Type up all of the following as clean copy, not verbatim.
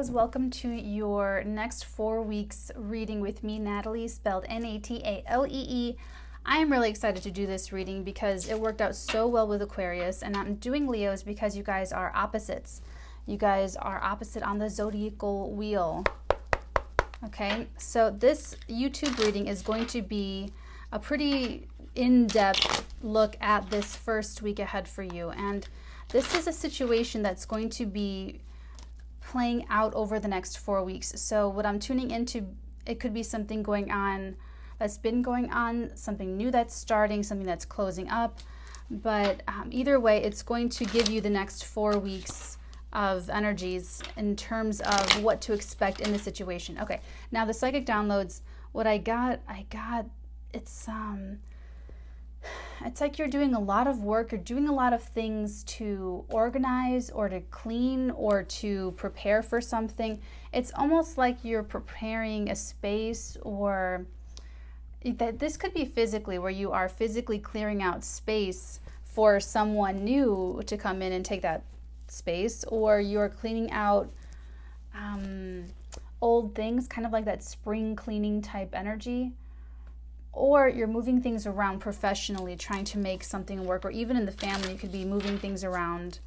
Leos, welcome to your next 4 weeks reading with me, Natalie, spelled Natalee. I am really excited to do this reading because it worked out so well with Aquarius, and I'm doing Leos because you guys are opposites. You guys are opposite on the zodiacal wheel. Okay, so this YouTube reading is going to be a pretty in-depth look at this first week ahead for you, and this is a situation that's going to be playing out over the next 4 weeks. So what I'm tuning into, it could be something going on that's been going on, something new that's starting, something that's closing up. But either way, it's going to give you the next 4 weeks of energies in terms of what to expect in the situation. Okay, now the psychic downloads, what I got, it's like you're doing a lot of work, you're doing a lot of things to organize or to clean or to prepare for something. It's almost like you're preparing a space, or that this could be physically, where you are physically clearing out space for someone new to come in and take that space, or you're cleaning out old things, kind of like that spring cleaning type energy. Or you're moving things around professionally, trying to make something work, or even in the family, you could be moving things around.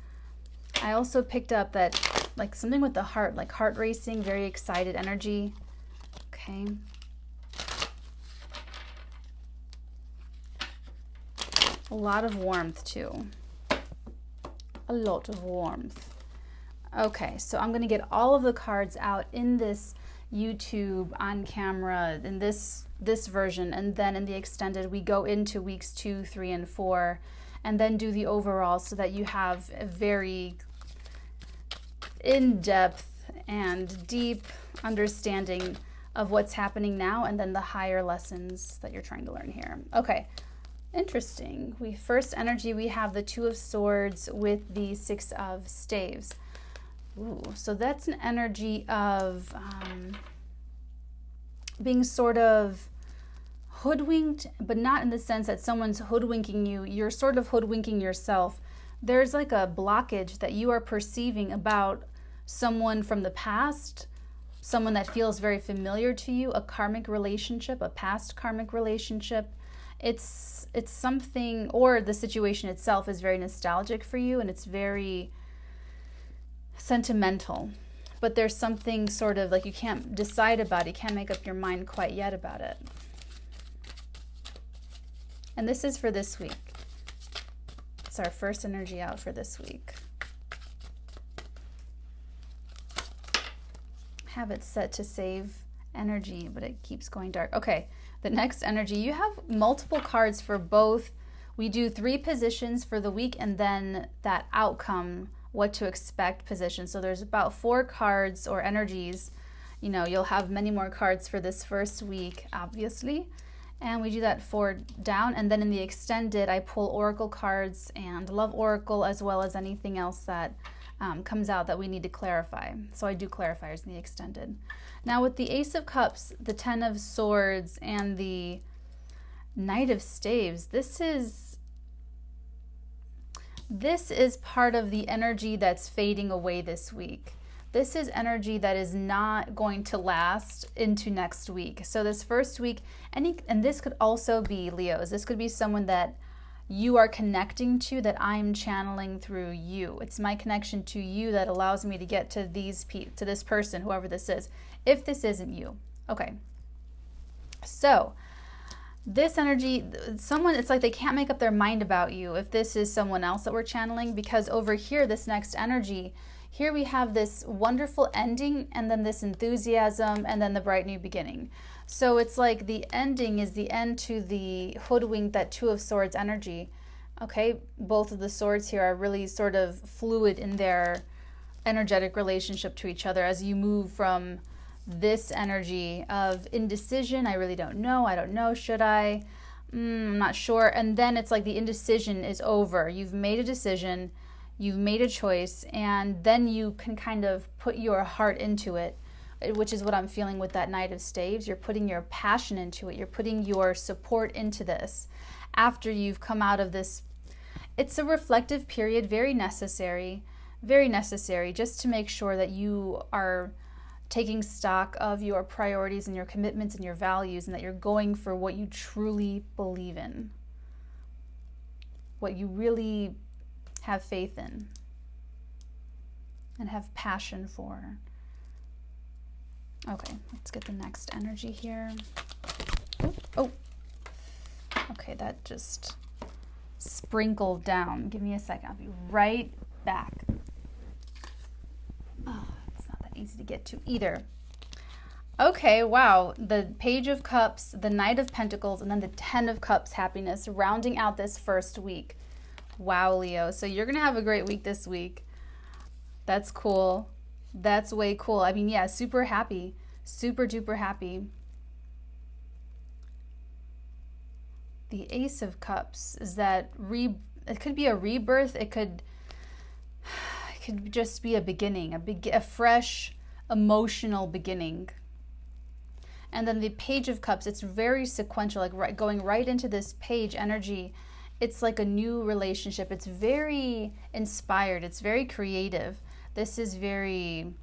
I also picked up that, like, something with the heart, like heart racing, very excited energy. Okay. A lot of warmth, too. A lot of warmth. Okay, so I'm going to get all of the cards out in this YouTube on camera in this version, and then in the extended we go into weeks 2, 3, and 4, and then do the overall, so that you have a very in-depth and deep understanding of what's happening now, and then the higher lessons that you're trying to learn here. Okay, interesting. First energy, we have the Two of Swords with the Six of Staves. Ooh, so that's an energy of being sort of hoodwinked, but not in the sense that someone's hoodwinking you. You're sort of hoodwinking yourself. There's like a blockage that you are perceiving about someone from the past, someone that feels very familiar to you, a karmic relationship, a past karmic relationship. It's something, or the situation itself is very nostalgic for you, and it's very sentimental, but there's something sort of like you can't decide about it, you can't make up your mind quite yet about it. And this is for this week. It's our first energy out for this week. Have it set to save energy, but it keeps going dark. Okay, the next energy, you have multiple cards for both. We do 3 positions for the week, and then that outcome, what to expect position. So there's about 4 cards or energies. You know, you'll have many more cards for this first week, obviously. And we do that 4 down. And then in the extended, I pull oracle cards and love oracle, as well as anything else that comes out that we need to clarify. So I do clarifiers in the extended. Now with the Ace of Cups, the 10 of Swords, and the Knight of Staves, this is part of the energy that's fading away this week. This is energy that is not going to last into next week. So this first week, and this could also be Leos. This could be someone that you are connecting to, that I'm channeling through you. It's my connection to you that allows me to get to this person, whoever this is, if this isn't you. Okay. So this energy, someone, it's like they can't make up their mind about you if this is someone else that we're channeling, because over here, this next energy, here we have this wonderful ending, and then this enthusiasm, and then the bright new beginning. So it's like the ending is the end to the hoodwink, that Two of Swords energy. Okay, both of the swords here are really sort of fluid in their energetic relationship to each other as you move from this energy of indecision, I really don't know, I don't know, should I? I'm not sure. And then it's like the indecision is over. You've made a decision, you've made a choice, and then you can kind of put your heart into it, which is what I'm feeling with that Knight of Staves. You're putting your passion into it. You're putting your support into this. After you've come out of this, it's a reflective period, very necessary, just to make sure that you are taking stock of your priorities and your commitments and your values, and that you're going for what you truly believe in, what you really have faith in and have passion for. Okay, let's get the next energy here. Oh, okay, that just sprinkled down. Give me a second, I'll be right back. Oh, it's not that easy to get to either. Okay, wow, the Page of Cups, the Knight of Pentacles, and then the Ten of Cups happiness, rounding out this first week. Wow, Leo, so you're gonna have a great week this week. That's cool. That's way cool. I mean, yeah, super happy, super duper happy. The Ace of Cups is that it could be a rebirth. It could just be a beginning, a fresh emotional beginning. And then the Page of Cups, it's very sequential, like going right into this page energy. It's like a new relationship. It's very inspired. It's very creative. This is very,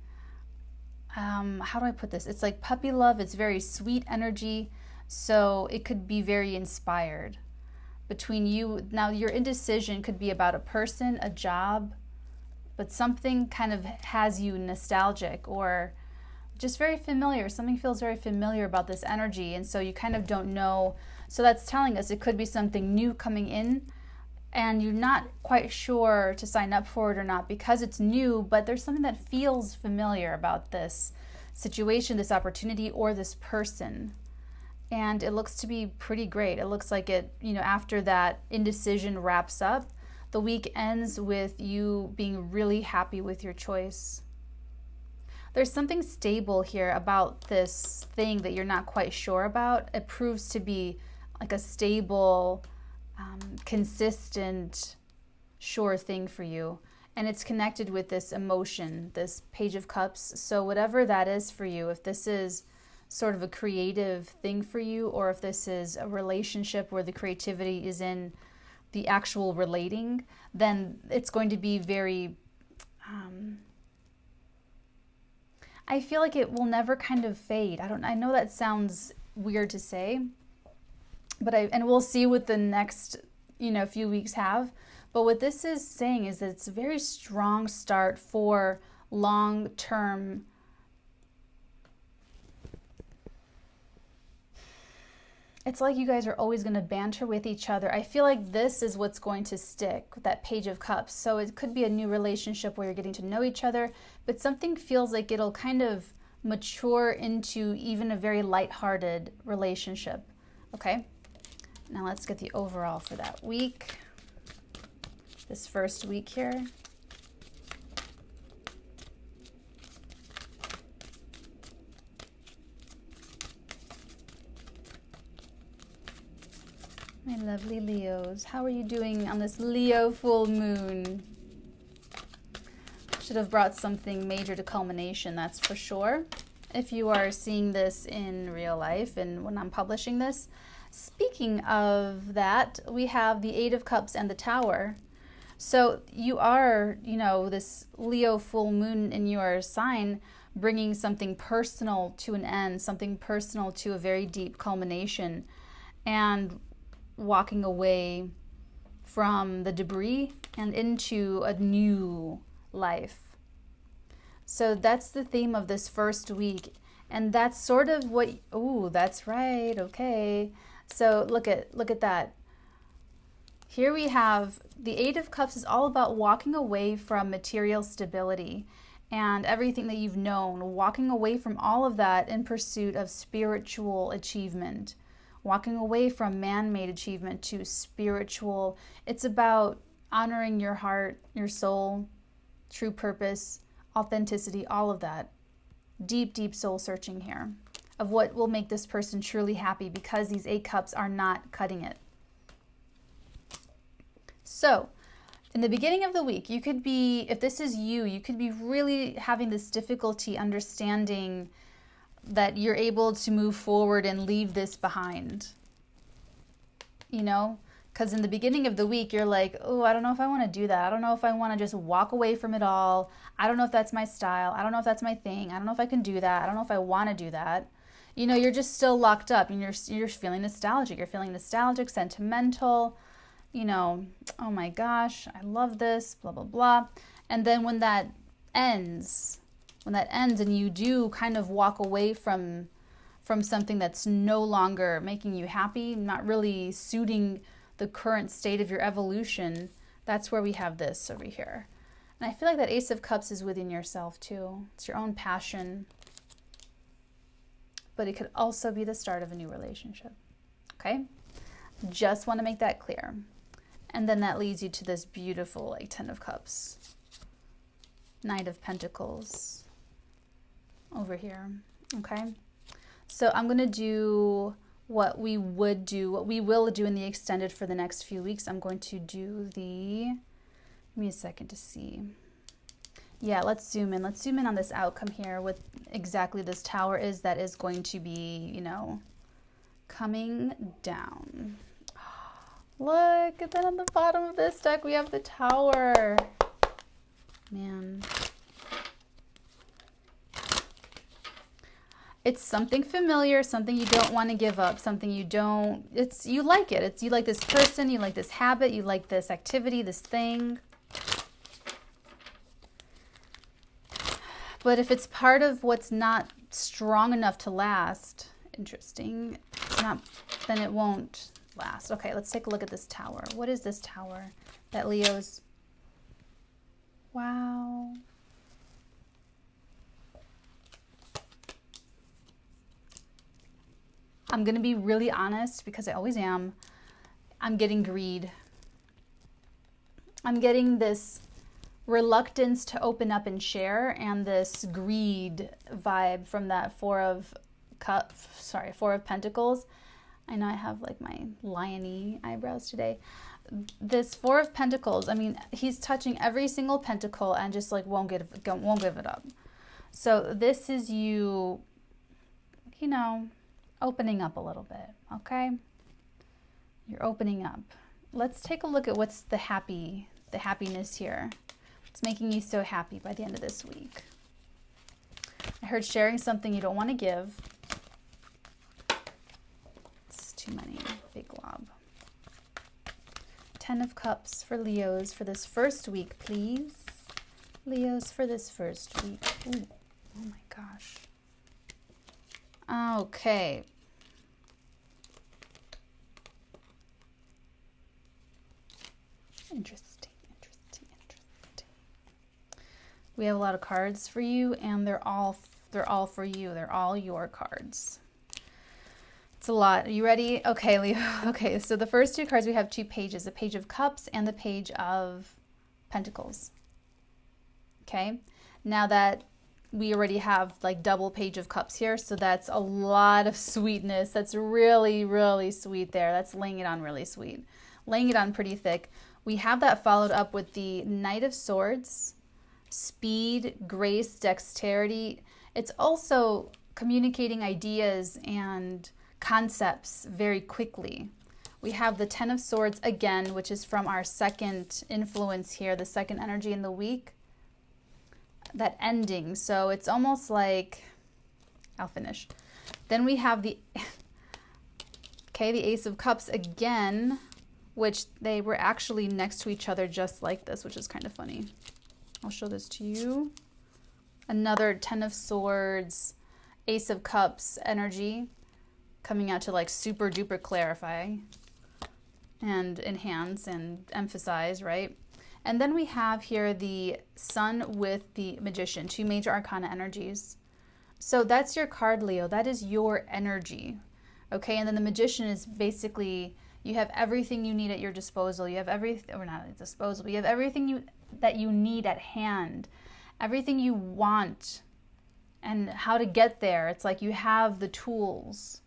how do I put this? It's like puppy love. It's very sweet energy. So it could be very inspired between you. Now your indecision could be about a person, a job, but something kind of has you nostalgic or just very familiar. Something feels very familiar about this energy. And so you kind of don't know. So that's telling us it could be something new coming in and you're not quite sure to sign up for it or not because it's new, but there's something that feels familiar about this situation, this opportunity, or this person. And it looks to be pretty great. It looks like it, after that indecision wraps up, the week ends with you being really happy with your choice. There's something stable here about this thing that you're not quite sure about. It proves to be like a stable, consistent, sure thing for you. And it's connected with this emotion, this Page of Cups. So whatever that is for you, if this is sort of a creative thing for you, or if this is a relationship where the creativity is in the actual relating, then it's going to be very, I feel like it will never kind of fade. I know that sounds weird to say, but and we'll see what the next, few weeks have. But what this is saying is that it's a very strong start for long-term. It's like you guys are always going to banter with each other. I feel like this is what's going to stick, that Page of Cups. So it could be a new relationship where you're getting to know each other, but something feels like it'll kind of mature into even a very lighthearted relationship. Okay, now let's get the overall for that week, this first week here. My lovely Leos, how are you doing on this Leo full moon? Should have brought something major to culmination, that's for sure. If you are seeing this in real life and when I'm publishing this. Speaking of that, we have the Eight of Cups and the Tower. So you are, this Leo full moon in your sign, bringing something personal to an end, something personal to a very deep culmination, and walking away from the debris and into a new life. So that's the theme of this first week. And that's sort of what, oh, that's right. Okay. So look at that. Here we have the Eight of Cups is all about walking away from material stability and everything that you've known, walking away from all of that in pursuit of spiritual achievement. Walking away from man-made achievement to spiritual. It's about honoring your heart, your soul, true purpose, authenticity, all of that. Deep, deep soul searching here of what will make this person truly happy, because these Eight Cups are not cutting it. So, in the beginning of the week, you could be, if this is you could be really having this difficulty understanding that you're able to move forward and leave this behind. Because in the beginning of the week, you're like, oh, I don't know if I want to do that. I don't know if I want to just walk away from it all. I don't know if that's my style. I don't know if that's my thing. I don't know if I can do that. I don't know if I want to do that. You know, you're just still locked up and you're feeling nostalgic. You're feeling nostalgic, sentimental, you know, oh my gosh, I love this, blah, blah, blah. And then when that ends and you do kind of walk away from something that's no longer making you happy, not really suiting the current state of your evolution, that's where we have this over here. And I feel like that Ace of Cups is within yourself too. It's your own passion. But it could also be the start of a new relationship. Okay? Just want to make that clear. And then that leads you to this beautiful like Ten of Cups. Knight of Pentacles over here. Okay? So I'm going to do what we will do in the extended for the next few weeks. I'm going to do the, give me a second to see. Yeah, let's zoom in. Let's zoom in on this outcome here with exactly this tower is that is going to be, you know, coming down. Look, and then on the bottom of this deck, we have the tower. Man. It's something familiar, something you don't want to give up, something you don't, you like it. You like this person, you like this habit, you like this activity, this thing. But if it's part of what's not strong enough to last, interesting, then it won't last. Okay, let's take a look at this tower. What is this tower that Leo's? Wow. I'm going to be really honest because I always am. I'm getting greed. I'm getting this reluctance to open up and share and this greed vibe from that Four of Pentacles. I know I have like my lion-y eyebrows today. This Four of Pentacles, I mean, he's touching every single pentacle and just like won't give it up. So this is you know, opening up a little bit, okay? You're opening up. Let's take a look at what's the happiness here. What's making you so happy by the end of this week? I heard sharing something you don't want to give. It's too many, big glob. Ten of Cups for Leos for this first week, please. Leos for this first week. Ooh, oh my gosh. Okay. Interesting. We have a lot of cards for you, and they're all for you. They're all your cards. It's a lot. Are you ready? Okay, Leo. Okay, so the first two cards, we have two pages, the Page of Cups and the Page of Pentacles. Okay, now that we already have like double Page of Cups here, so that's a lot of sweetness. That's really, really sweet there. That's laying it on really sweet. Laying it on pretty thick. We have that followed up with the Knight of Swords, speed, grace, dexterity. It's also communicating ideas and concepts very quickly. We have the Ten of Swords again, which is from our second influence here, the second energy in the week. That ending. So it's almost like, I'll finish. Then we have the Ace of Cups again, which they were actually next to each other just like this, which is kind of funny. I'll show this to you. Another Ten of Swords, Ace of Cups energy coming out to like super duper clarify and enhance and emphasize, right? And then we have here the Sun with the Magician, two major arcana energies. So that's your card, Leo. That is your energy. Okay, and then the Magician is basically, you have everything you need at your disposal. You have everything, or not at disposal, you have everything that you need at hand, everything you want, and how to get there. It's like you have the tools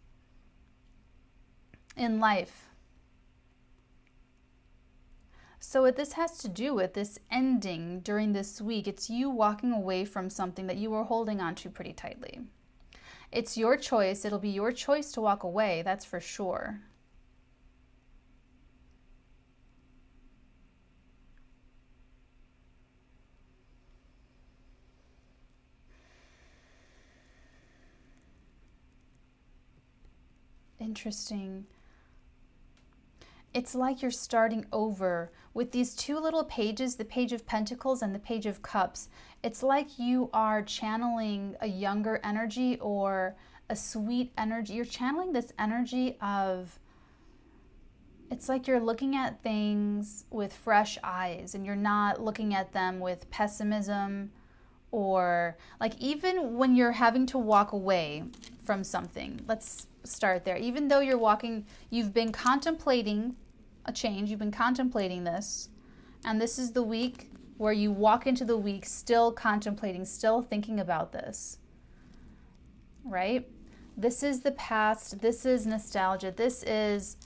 in life. So what this has to do with, this ending during this week, it's you walking away from something that you were holding on to pretty tightly. It's your choice. It'll be your choice to walk away, that's for sure. Interesting. It's like you're starting over with these two little pages, the Page of Pentacles and the Page of Cups. It's like you are channeling a younger energy or a sweet energy. You're channeling this energy of, it's like you're looking at things with fresh eyes and you're not looking at them with pessimism, or like even when you're having to walk away from something. Let's start there. Even though you've been contemplating a change, you've been contemplating this, and this is the week where you walk into the week still contemplating, still thinking about this, right? This is the past, this is nostalgia, this is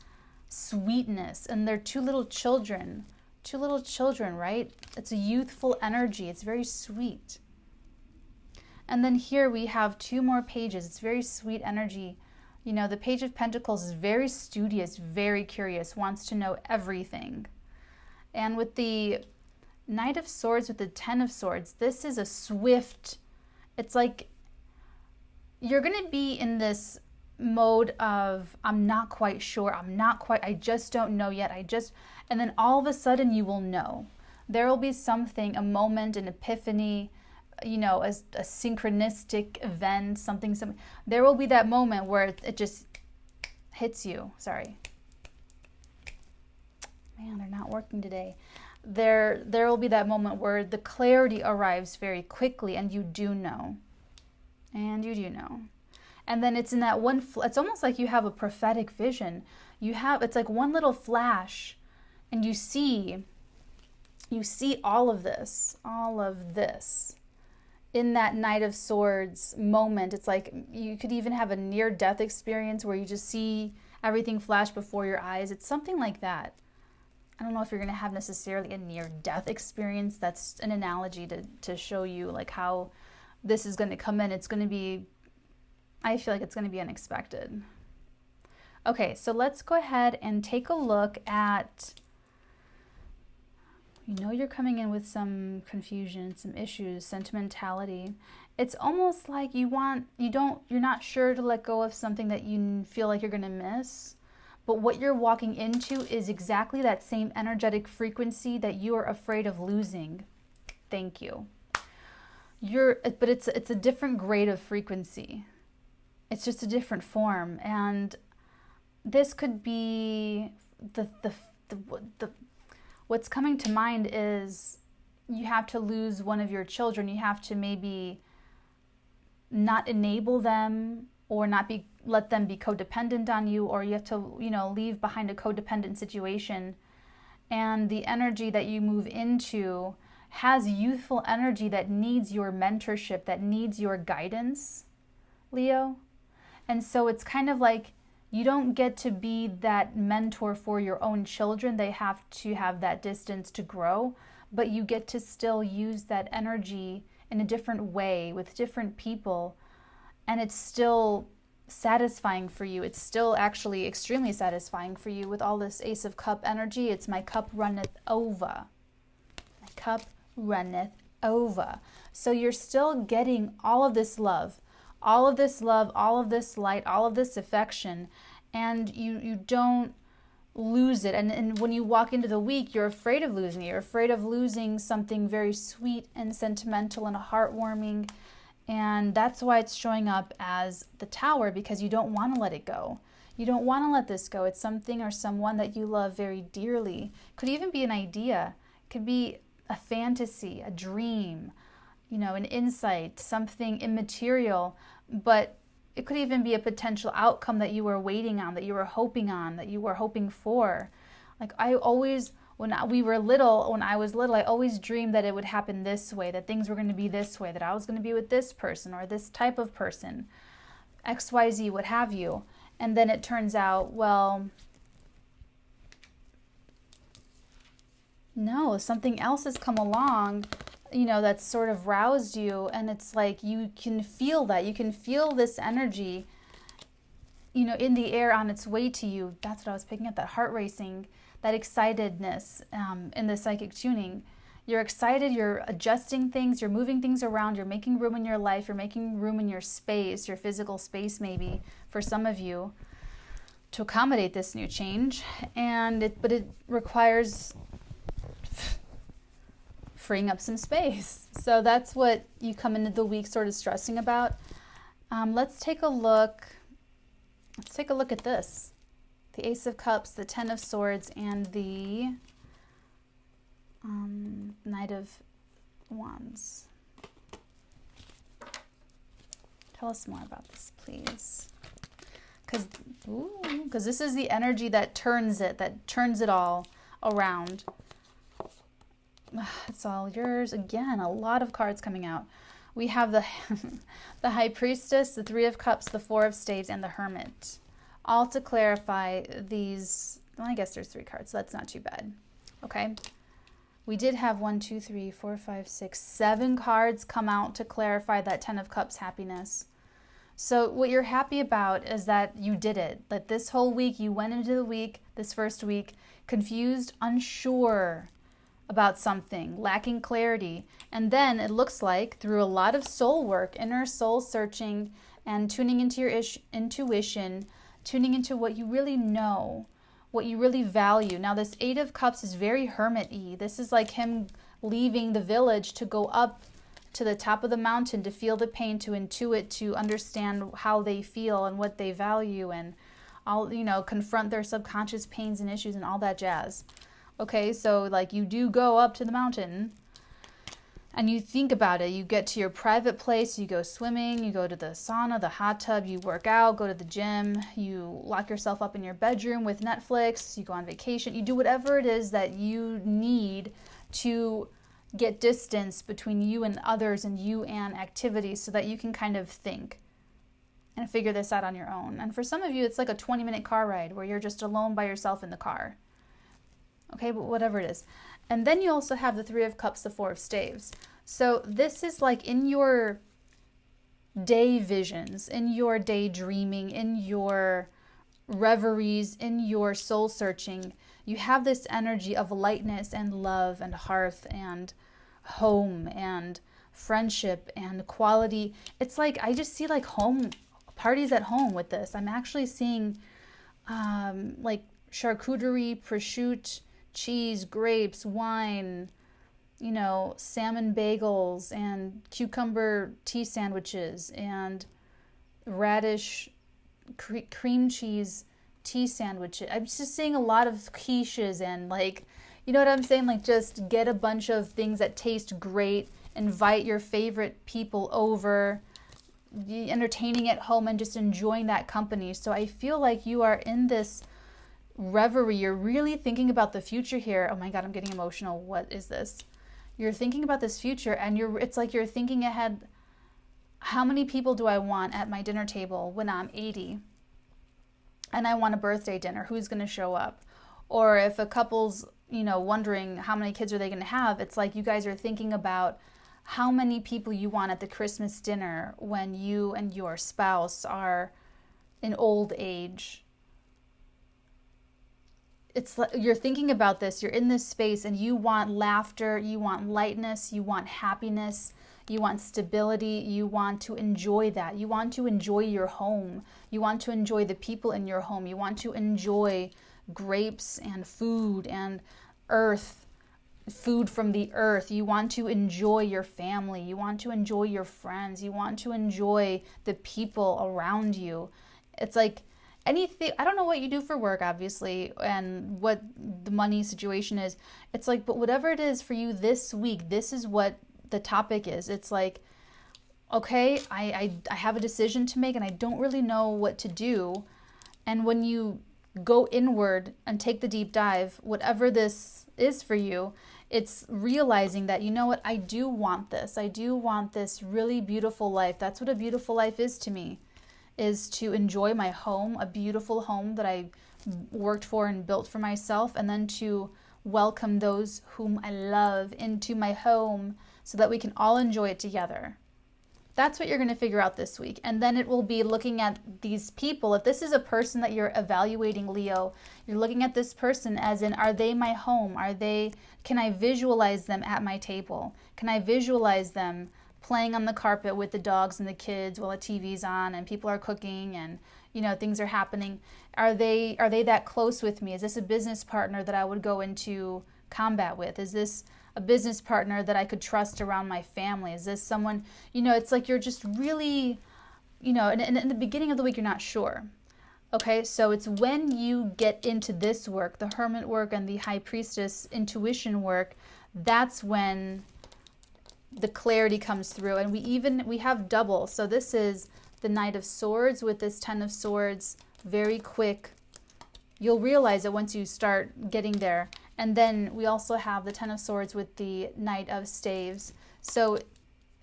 sweetness, and they're two little children, right? It's a youthful energy, it's very sweet. And then here we have two more pages, it's very sweet energy. You know, the Page of Pentacles is very studious, very curious, wants to know everything. And with the Knight of Swords, with the Ten of Swords, this is a swift, it's like you're going to be in this mode of, I'm not quite sure, I just don't know yet, and then all of a sudden you will know. There will be something, a moment, an epiphany, you know, a synchronistic event, something. There will be that moment where it just hits you. Sorry. Man, they're not working today. There will be that moment where the clarity arrives very quickly, and you do know. And you do know. And then it's in that one, it's almost like you have a prophetic vision. It's like one little flash, and you see all of this. In that Knight of Swords moment. It's like you could even have a near-death experience where you just see everything flash before your eyes. It's something like that. I don't know if you're going to have necessarily a near-death experience. That's an analogy to show you like how this is going to come in. It's going to be, I feel like it's going to be unexpected. Okay, so let's go ahead and take a look at, you know, you're coming in with some confusion, some issues, sentimentality. It's almost like you're not sure to let go of something that you feel like you're going to miss. But what you're walking into is exactly that same energetic frequency that you are afraid of losing. Thank you. But it's a different grade of frequency. It's just a different form. And this could be what's coming to mind is you have to lose one of your children. You have to maybe not enable them or let them be codependent on you, or you have to, you know, leave behind a codependent situation. And the energy that you move into has youthful energy that needs your mentorship, that needs your guidance, Leo. And so it's kind of like you don't get to be that mentor for your own children. They have to have that distance to grow, but you get to still use that energy in a different way with different people. And it's still satisfying for you. It's still actually extremely satisfying for you with all this Ace of Cup energy. It's my cup runneth over. My cup runneth over. So you're still getting all of this love, all of this light, all of this affection, and you don't lose it. And when you walk into the week, you're afraid of losing it. You're afraid of losing something very sweet and sentimental and heartwarming. And that's why it's showing up as the Tower, because you don't want to let it go. You don't want to let this go. It's something or someone that you love very dearly. Could even be an idea. Could be a fantasy, a dream, you know, an insight, something immaterial, but it could even be a potential outcome that you were waiting on, that you were hoping on, that you were hoping for. Like I always, when I was little, I always dreamed that it would happen this way, that things were going to be this way, that I was going to be with this person or this type of person, XYZ, what have you. And then it turns out, well, no, something else has come along, you know, that's sort of roused you. And it's like you can feel that. You can feel this energy, you know, in the air on its way to you. That's what I was picking up, that heart racing, that excitedness in the psychic tuning. You're excited, you're adjusting things, you're moving things around, you're making room in your life, you're making room in your space, your physical space maybe, for some of you. to accommodate this new change, but it requires freeing up some space. So that's what you come into the week sort of stressing about. Let's take a look at this. The Ace of Cups, the Ten of Swords, and the Knight of Wands. Tell us more about this, please. Because this is the energy that turns it all around. It's all yours. Again, a lot of cards coming out. We have the the High Priestess, the Three of Cups, the Four of Staves, and the Hermit. All to clarify these. Well, I guess there's 3 cards, so that's not too bad. Okay. We did have 1, 2, 3, 4, 5, 6, 7 cards come out to clarify that Ten of Cups happiness. So what you're happy about is that you did it. That this whole week, you went into the week, this first week, confused, unsure about something, lacking clarity. And then it looks like through a lot of soul work, inner soul searching, and tuning into your intuition, tuning into what you really know, what you really value. Now this Eight of Cups is very hermit-y. This is like him leaving the village to go up to the top of the mountain to feel the pain, to intuit, to understand how they feel and what they value, and all, confront their subconscious pains and issues and all that jazz. Okay, so like you do go up to the mountain and you think about it. You get to your private place, you go swimming, you go to the sauna, the hot tub, you work out, go to the gym, you lock yourself up in your bedroom with Netflix, you go on vacation, you do whatever it is that you need to get distance between you and others and you and activities so that you can kind of think and figure this out on your own. And for some of you, it's like a 20-minute car ride where you're just alone by yourself in the car. Okay, but whatever it is. And then you also have the Three of Cups, the Four of Staves. So this is like in your day visions, in your daydreaming, in your reveries, in your soul searching, you have this energy of lightness and love and hearth and home and friendship and quality. It's like, I just see like home parties at home with this. I'm actually seeing like charcuterie, prosciutto, cheese, grapes, wine, salmon bagels and cucumber tea sandwiches and radish cream cheese tea sandwiches. I'm just seeing a lot of quiches and like, you know what I'm saying? Like just get a bunch of things that taste great, invite your favorite people over, entertaining at home and just enjoying that company. So I feel like you are in this reverie. You're really thinking about the future here. Oh my God, I'm getting emotional. What is this? You're thinking about this future and it's like you're thinking ahead. How many people do I want at my dinner table when I'm 80? And I want a birthday dinner. Who's going to show up? Or if a couple's, wondering how many kids are they going to have, it's like you guys are thinking about how many people you want at the Christmas dinner when you and your spouse are in old age. It's like you're thinking about this, you're in this space and you want laughter, you want lightness, you want happiness, you want stability, you want to enjoy that. You want to enjoy your home. You want to enjoy the people in your home. You want to enjoy grapes and food and earth, food from the earth. You want to enjoy your family. You want to enjoy your friends. You want to enjoy the people around you. It's like anything, I don't know what you do for work, obviously, and what the money situation is. It's like, but whatever it is for you this week, this is what the topic is. It's like, okay, I have a decision to make and I don't really know what to do. And when you go inward and take the deep dive, whatever this is for you, it's realizing that, you know what, I do want this. I do want this really beautiful life. That's what a beautiful life is to me, is to enjoy my home, a beautiful home that I worked for and built for myself, and then to welcome those whom I love into my home so that we can all enjoy it together. That's what you're going to figure out this week. And then it will be looking at these people. If this is a person that you're evaluating, Leo, you're looking at this person as in, are they my home? Can I visualize them at my table? Can I visualize them playing on the carpet with the dogs and the kids while the TV's on and people are cooking and, things are happening. Are they that close with me? Is this a business partner that I would go into combat with? Is this a business partner that I could trust around my family? Is this someone, it's like you're just really, in the beginning of the week, you're not sure. Okay, so it's when you get into this work, the Hermit work and the High Priestess intuition work, that's when the clarity comes through. And we have double. So this is the Knight of Swords with this Ten of Swords, very quick. You'll realize it once you start getting there. And then we also have the Ten of Swords with the Knight of Staves. So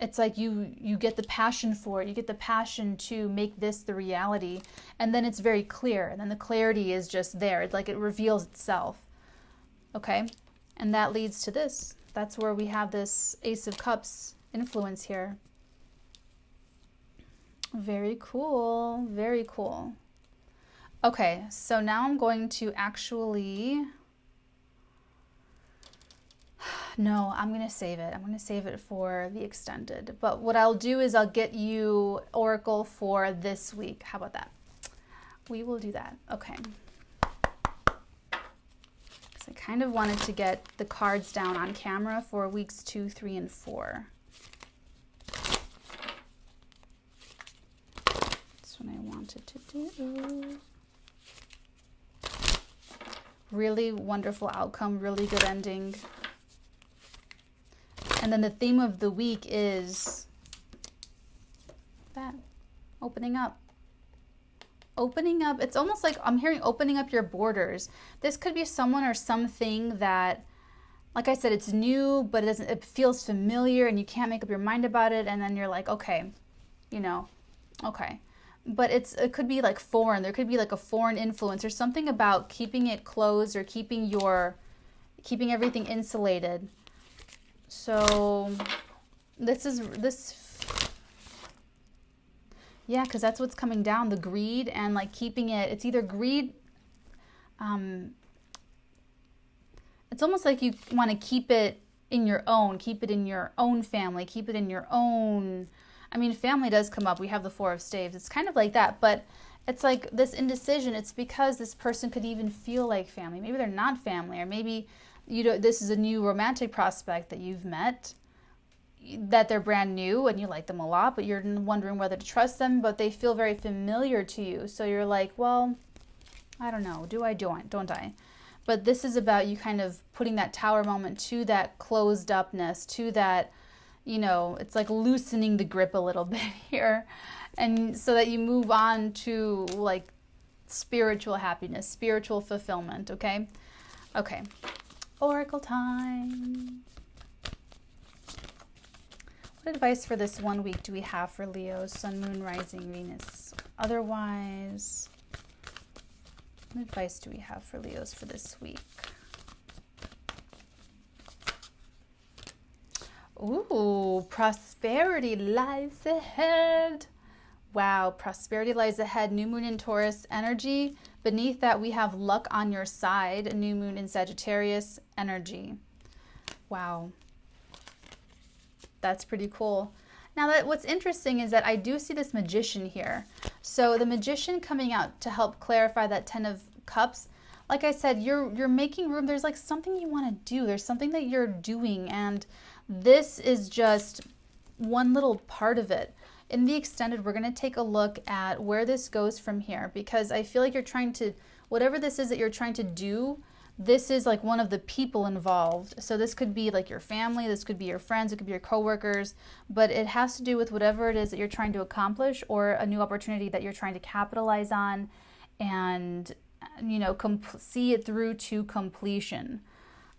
it's like you get the passion for it. You get the passion to make this the reality. And then it's very clear. And then the clarity is just there. It's like it reveals itself. Okay? And that leads to this. That's where we have this Ace of Cups influence here. Very cool. Very cool. Okay, so now I'm going to actually... No, I'm going to save it. I'm going to save it for the extended. But what I'll do is I'll get you Oracle for this week. How about that? We will do that. Okay. So I kind of wanted to get the cards down on camera for weeks 2, 3, and 4. That's what I wanted to do. Really wonderful outcome, really good ending. And then the theme of the week is that, opening up. Opening up, it's almost like I'm hearing opening up your borders. This could be someone or something that, like I said, it's new, but it feels familiar and you can't make up your mind about it. And then you're like, okay, okay. But it could be like foreign. There could be like a foreign influence or something about keeping it closed or keeping everything insulated. So yeah, because that's what's coming down, the greed and like keeping it. It's either greed. It's almost like you want to keep it in your own family, keep it in your own. I mean, family does come up. We have the Four of Staves. It's kind of like that, but it's like this indecision. It's because this person could even feel like family. Maybe they're not family, or maybe this is a new romantic prospect that you've met, that they're brand new and you like them a lot, but you're wondering whether to trust them, but they feel very familiar to you. So you're like, well, I don't know. Do I, don't I? But this is about you kind of putting that tower moment to that closed upness, to that, it's like loosening the grip a little bit here. And so that you move on to like spiritual happiness, spiritual fulfillment, okay? Okay. Oracle time. What advice for this 1 week do we have for Leo, Sun, Moon, Rising, Venus? Otherwise, what advice do we have for Leos for this week? Ooh, prosperity lies ahead. Wow, prosperity lies ahead. New moon in Taurus energy. Beneath that, we have luck on your side. New moon in Sagittarius energy. Wow. That's pretty cool. Now, what's interesting is that I do see this magician here. So the magician coming out to help clarify that 10 of Cups. Like I said, you're making room. There's like something you want to do. There's something that you're doing, and this is just one little part of it. In the extended, we're going to take a look at where this goes from here, because I feel like you're trying to, whatever this is that you're trying to do, this is like one of the people involved. So this could be like your family, this could be your friends, it could be your coworkers, but it has to do with whatever it is that you're trying to accomplish or a new opportunity that you're trying to capitalize on and, see it through to completion.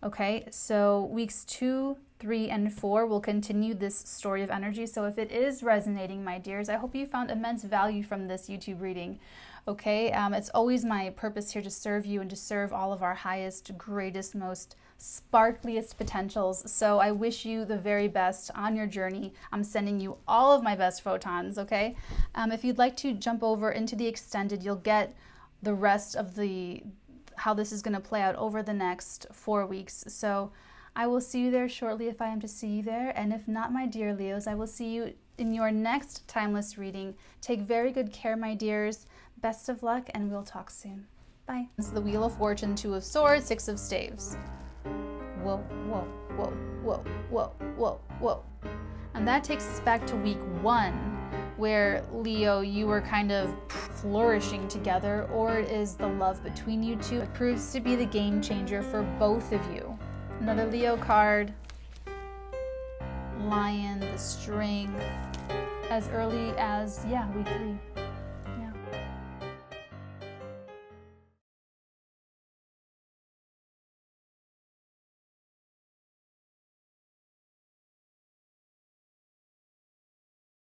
Okay, so weeks 2, 3, and 4 will continue this story of energy. So if it is resonating, my dears, I hope you found immense value from this YouTube reading. Okay, it's always my purpose here to serve you and to serve all of our highest, greatest, most sparkliest potentials. So I wish you the very best on your journey. I'm sending you all of my best photons, okay? If you'd like to jump over into the extended, you'll get the rest of how this is going to play out over the next 4 weeks. So I will see you there shortly if I am to see you there. And if not, my dear Leos, I will see you in your next timeless reading. Take very good care, my dears. Best of luck, and we'll talk soon. Bye. This is the Wheel of Fortune, 2 of Swords, 6 of Staves. Whoa, whoa, whoa, whoa, whoa, whoa, whoa. And that takes us back to week 1, where Leo, you were kind of flourishing together, or it is the love between you two. It proves to be the game changer for both of you. Another Leo card. Lion, the strength, as early as, week 3.